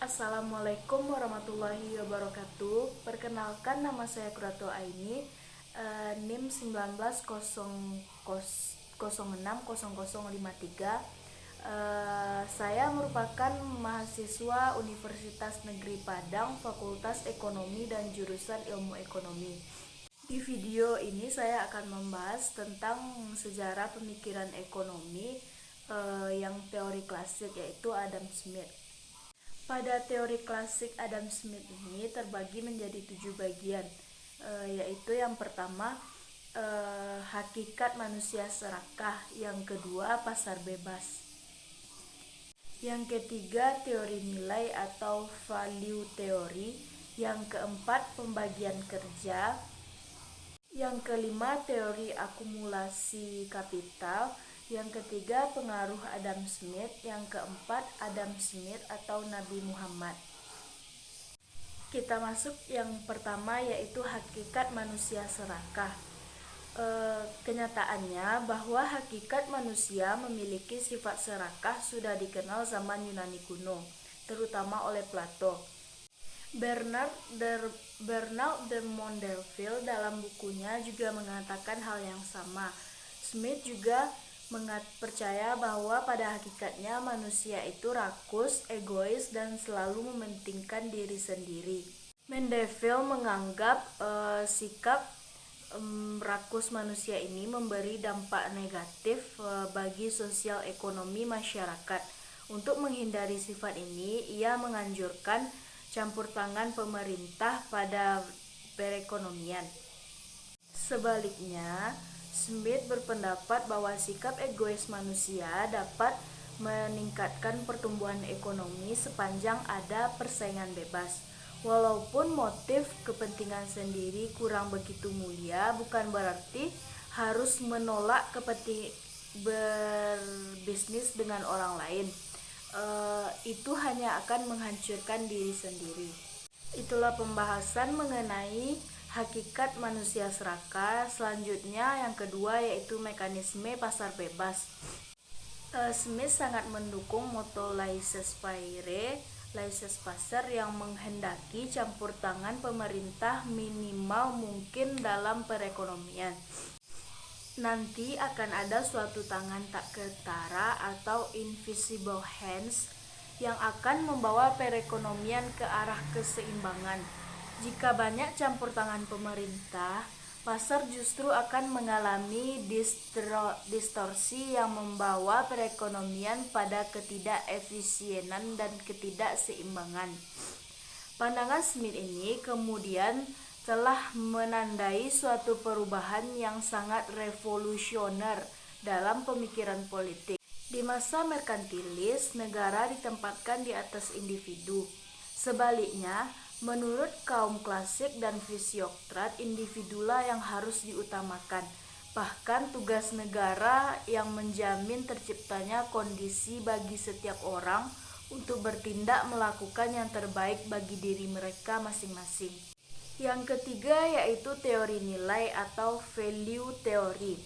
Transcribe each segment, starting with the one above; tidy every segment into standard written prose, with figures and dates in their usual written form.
Assalamualaikum warahmatullahi wabarakatuh. Perkenalkan, nama saya Kurato Aini, NIM 19060053. Saya merupakan mahasiswa Universitas Negeri Padang, Fakultas Ekonomi dan jurusan Ilmu Ekonomi. Di video ini saya akan membahas tentang sejarah pemikiran ekonomi yang teori klasik, yaitu Adam Smith. Pada teori klasik Adam Smith ini terbagi menjadi 7 bagian, yaitu yang pertama hakikat manusia serakah, yang kedua pasar bebas, yang ketiga teori nilai atau value theory, yang keempat pembagian kerja, yang kelima teori akumulasi kapital, yang ketiga pengaruh Adam Smith, yang keempat Adam Smith atau Nabi Muhammad. Kita masuk yang pertama, yaitu hakikat manusia serakah. Kenyataannya bahwa hakikat manusia memiliki sifat serakah sudah dikenal zaman Yunani kuno, terutama oleh Plato. Bernard de Mondeville dalam bukunya juga mengatakan hal yang sama. Smith juga percaya bahwa pada hakikatnya manusia itu rakus, egois, dan selalu mementingkan diri sendiri. Mondeville menganggap sikap rakus manusia ini memberi dampak negatif bagi sosial ekonomi masyarakat. Untuk menghindari sifat ini, ia menganjurkan campur tangan pemerintah pada perekonomian. Sebaliknya, Smith berpendapat bahwa sikap egois manusia dapat meningkatkan pertumbuhan ekonomi sepanjang ada persaingan bebas. Walaupun motif kepentingan sendiri kurang begitu mulia, bukan berarti harus menolak berbisnis dengan orang lain. Itu hanya akan menghancurkan diri sendiri. Itulah pembahasan mengenai hakikat manusia serakah. Selanjutnya yang kedua, yaitu mekanisme pasar bebas. Smith sangat mendukung moto laissez-faire, laissez-passer, yang menghendaki campur tangan pemerintah minimal mungkin dalam perekonomian. Nanti akan ada suatu tangan tak ketara atau invisible hands yang akan membawa perekonomian ke arah keseimbangan. Jika banyak campur tangan pemerintah, pasar justru akan mengalami distorsi yang membawa perekonomian pada ketidakefisienan dan ketidakseimbangan. Pandangan Smith ini kemudian telah menandai suatu perubahan yang sangat revolusioner dalam pemikiran politik. Di masa merkantilis, negara ditempatkan di atas individu. Sebaliknya, menurut kaum klasik dan fisiokrat, individulah yang harus diutamakan. Bahkan tugas negara yang menjamin terciptanya kondisi bagi setiap orang untuk bertindak melakukan yang terbaik bagi diri mereka masing-masing. Yang ketiga, yaitu teori nilai atau value theory.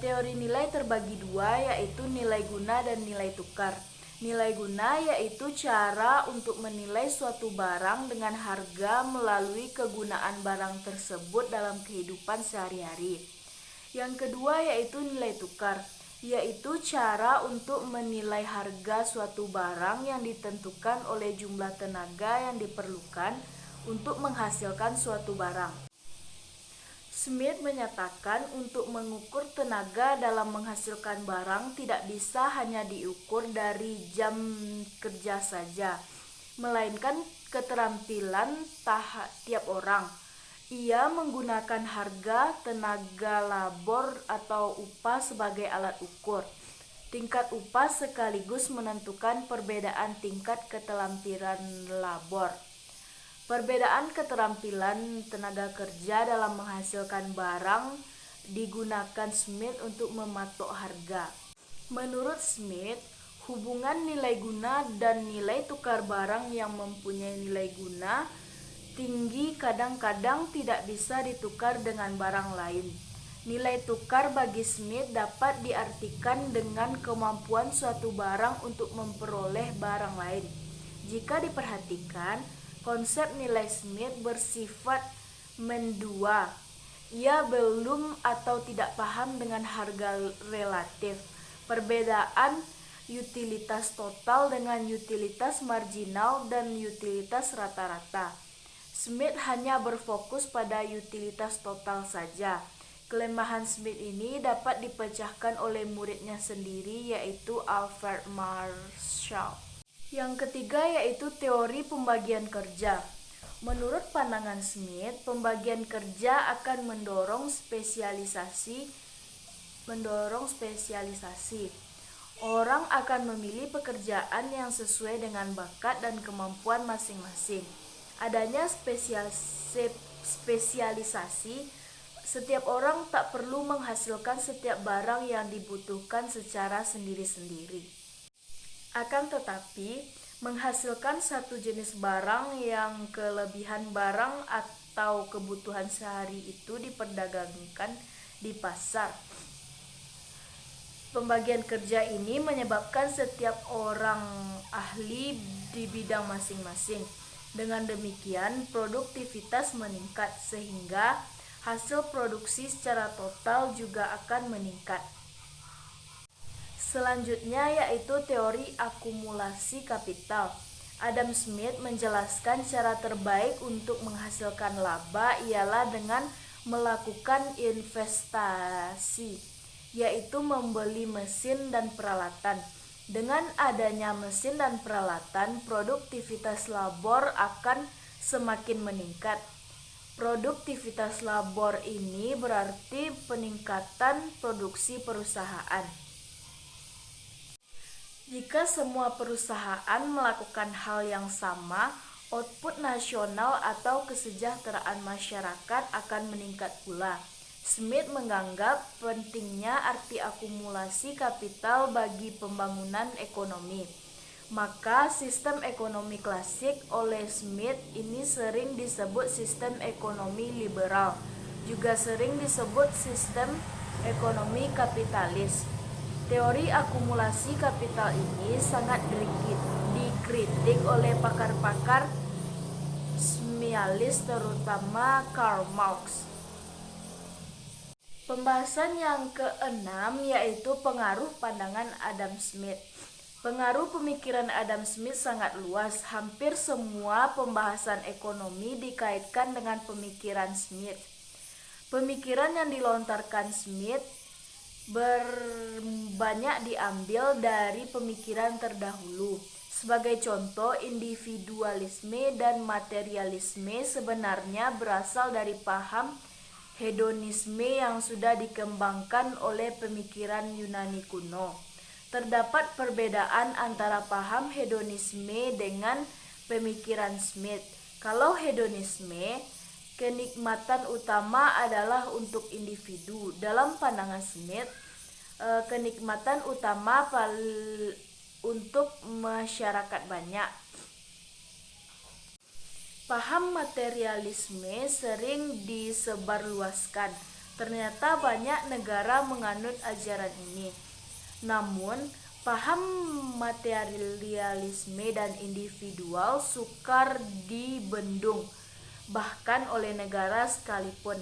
Teori nilai terbagi dua, yaitu nilai guna dan nilai tukar. Nilai guna yaitu cara untuk menilai suatu barang dengan harga melalui kegunaan barang tersebut dalam kehidupan sehari-hari. Yang kedua, yaitu nilai tukar, yaitu cara untuk menilai harga suatu barang yang ditentukan oleh jumlah tenaga yang diperlukan untuk menghasilkan suatu barang. Smith menyatakan untuk mengukur tenaga dalam menghasilkan barang tidak bisa hanya diukur dari jam kerja saja, melainkan keterampilan tiap orang. Ia menggunakan harga, tenaga labor atau upah sebagai alat ukur. Tingkat upah sekaligus menentukan perbedaan tingkat keterampilan labor. Perbedaan keterampilan tenaga kerja dalam menghasilkan barang digunakan Smith untuk mematok harga. Menurut Smith, hubungan nilai guna dan nilai tukar barang yang mempunyai nilai guna tinggi kadang-kadang tidak bisa ditukar dengan barang lain. Nilai tukar bagi Smith dapat diartikan dengan kemampuan suatu barang untuk memperoleh barang lain. Jika diperhatikan, konsep nilai Smith bersifat mendua. Ia belum atau tidak paham dengan harga relatif, perbedaan utilitas total dengan utilitas marginal dan utilitas rata-rata. Smith hanya berfokus pada utilitas total saja. Kelemahan Smith ini dapat dipecahkan oleh muridnya sendiri, yaitu Alfred Marshall. Yang ketiga yaitu teori pembagian kerja. Menurut pandangan Smith, pembagian kerja akan mendorong spesialisasi. Orang akan memilih pekerjaan yang sesuai dengan bakat dan kemampuan masing-masing. Adanya spesialisasi, setiap orang tak perlu menghasilkan setiap barang yang dibutuhkan secara sendiri-sendiri. Akan tetapi, menghasilkan satu jenis barang yang kelebihan barang atau kebutuhan sehari itu diperdagangkan di pasar. Pembagian kerja ini menyebabkan setiap orang ahli di bidang masing-masing. Dengan demikian, produktivitas meningkat sehingga hasil produksi secara total juga akan meningkat. Selanjutnya yaitu teori akumulasi kapital. Adam Smith menjelaskan cara terbaik untuk menghasilkan laba ialah dengan melakukan investasi, yaitu membeli mesin dan peralatan. Dengan adanya mesin dan peralatan, produktivitas labor akan semakin meningkat. Produktivitas labor ini berarti peningkatan produksi perusahaan. Jika semua perusahaan melakukan hal yang sama, output nasional atau kesejahteraan masyarakat akan meningkat pula. Smith menganggap pentingnya arti akumulasi kapital bagi pembangunan ekonomi. Maka sistem ekonomi klasik oleh Smith ini sering disebut sistem ekonomi liberal, juga sering disebut sistem ekonomi kapitalis. Teori akumulasi kapital ini sangat dikritik oleh pakar-pakar sosialis terutama Karl Marx. Pembahasan yang keenam yaitu pengaruh pandangan Adam Smith. Pengaruh pemikiran Adam Smith sangat luas. Hampir semua pembahasan ekonomi dikaitkan dengan pemikiran Smith. Pemikiran yang dilontarkan Smith banyak diambil dari pemikiran terdahulu. Sebagai contoh, individualisme dan materialisme sebenarnya berasal dari paham hedonisme yang sudah dikembangkan oleh pemikiran Yunani kuno. Terdapat perbedaan antara paham hedonisme dengan pemikiran Smith. Kalau hedonisme, kenikmatan utama adalah untuk individu. Dalam pandangan Smith, kenikmatan utama untuk masyarakat banyak. Paham materialisme sering disebarluaskan. Ternyata banyak negara menganut ajaran ini. Namun, paham materialisme dan individual sukar dibendung, bahkan oleh negara sekalipun.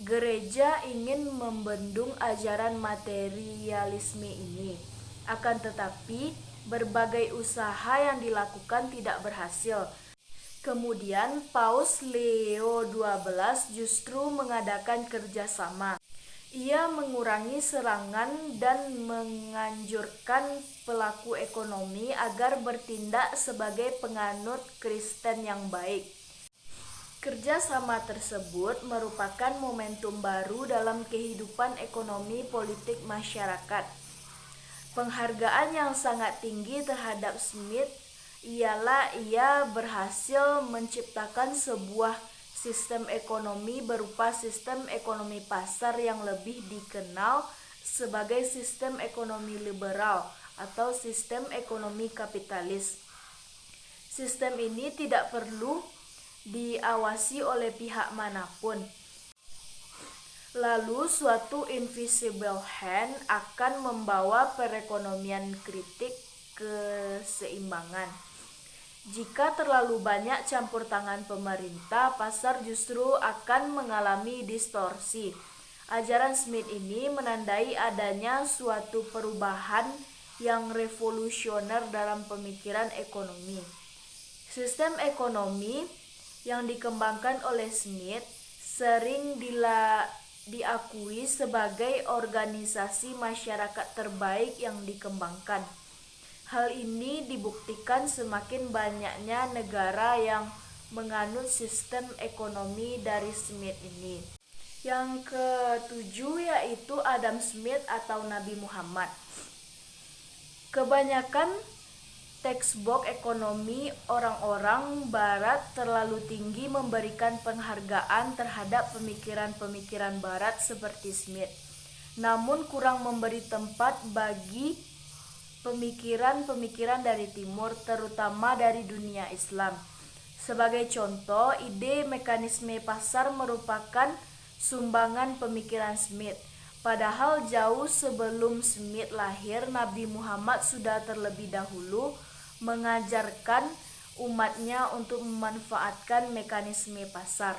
Gereja ingin membendung ajaran materialisme ini. Akan tetapi, berbagai usaha yang dilakukan tidak berhasil. Kemudian, Paus Leo XII justru mengadakan kerjasama. Ia mengurangi serangan dan menganjurkan pelaku ekonomi agar bertindak sebagai penganut Kristen yang baik. Kerjasama tersebut merupakan momentum baru dalam kehidupan ekonomi politik masyarakat. Penghargaan yang sangat tinggi terhadap Smith ialah ia berhasil menciptakan sebuah sistem ekonomi berupa sistem ekonomi pasar yang lebih dikenal sebagai sistem ekonomi liberal atau sistem ekonomi kapitalis. Sistem ini tidak perlu diawasi oleh pihak manapun. Lalu suatu invisible hand akan membawa perekonomian kritik keseimbangan. Jika terlalu banyak campur tangan pemerintah, pasar justru akan mengalami distorsi. Ajaran Smith ini menandai adanya suatu perubahan yang revolusioner dalam pemikiran ekonomi. Sistem ekonomi yang dikembangkan oleh Smith sering diakui sebagai organisasi masyarakat terbaik yang dikembangkan. Hal ini dibuktikan semakin banyaknya negara yang menganut sistem ekonomi dari Smith ini. Yang ketujuh yaitu Adam Smith atau Nabi Muhammad. Kebanyakan textbook ekonomi orang-orang barat terlalu tinggi memberikan penghargaan terhadap pemikiran-pemikiran barat seperti Smith, namun kurang memberi tempat bagi pemikiran-pemikiran dari timur, terutama dari dunia Islam. Sebagai contoh, ide mekanisme pasar merupakan sumbangan pemikiran Smith. Padahal jauh sebelum Smith lahir, Nabi Muhammad sudah terlebih dahulu mengajarkan umatnya untuk memanfaatkan mekanisme pasar.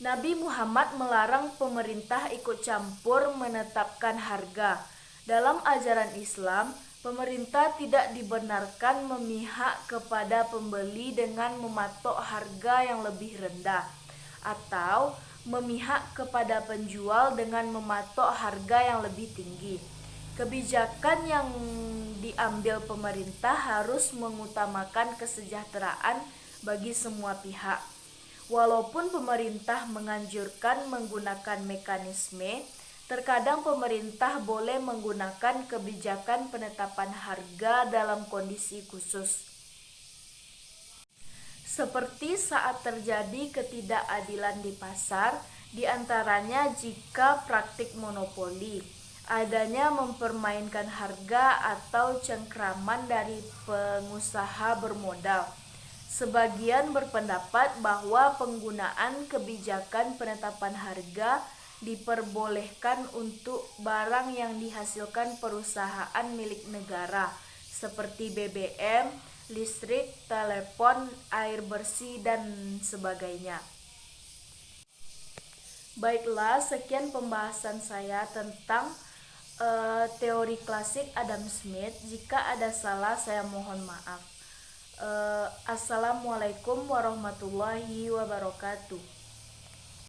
Nabi Muhammad melarang pemerintah ikut campur menetapkan harga. Dalam ajaran Islam, pemerintah tidak dibenarkan memihak kepada pembeli dengan mematok harga yang lebih rendah, atau memihak kepada penjual dengan mematok harga yang lebih tinggi. Kebijakan yang diambil pemerintah harus mengutamakan kesejahteraan bagi semua pihak. Walaupun pemerintah menganjurkan menggunakan mekanisme, terkadang pemerintah boleh menggunakan kebijakan penetapan harga dalam kondisi khusus. Seperti saat terjadi ketidakadilan di pasar, di antaranya jika praktik monopoli, adanya mempermainkan harga atau cengkraman dari pengusaha bermodal. Sebagian berpendapat bahwa penggunaan kebijakan penetapan harga diperbolehkan untuk barang yang dihasilkan perusahaan milik negara seperti BBM, listrik, telepon, air bersih, dan sebagainya. Baiklah, sekian pembahasan saya tentang teori klasik Adam Smith. Jika ada salah, saya mohon maaf. Assalamualaikum warahmatullahi wabarakatuh.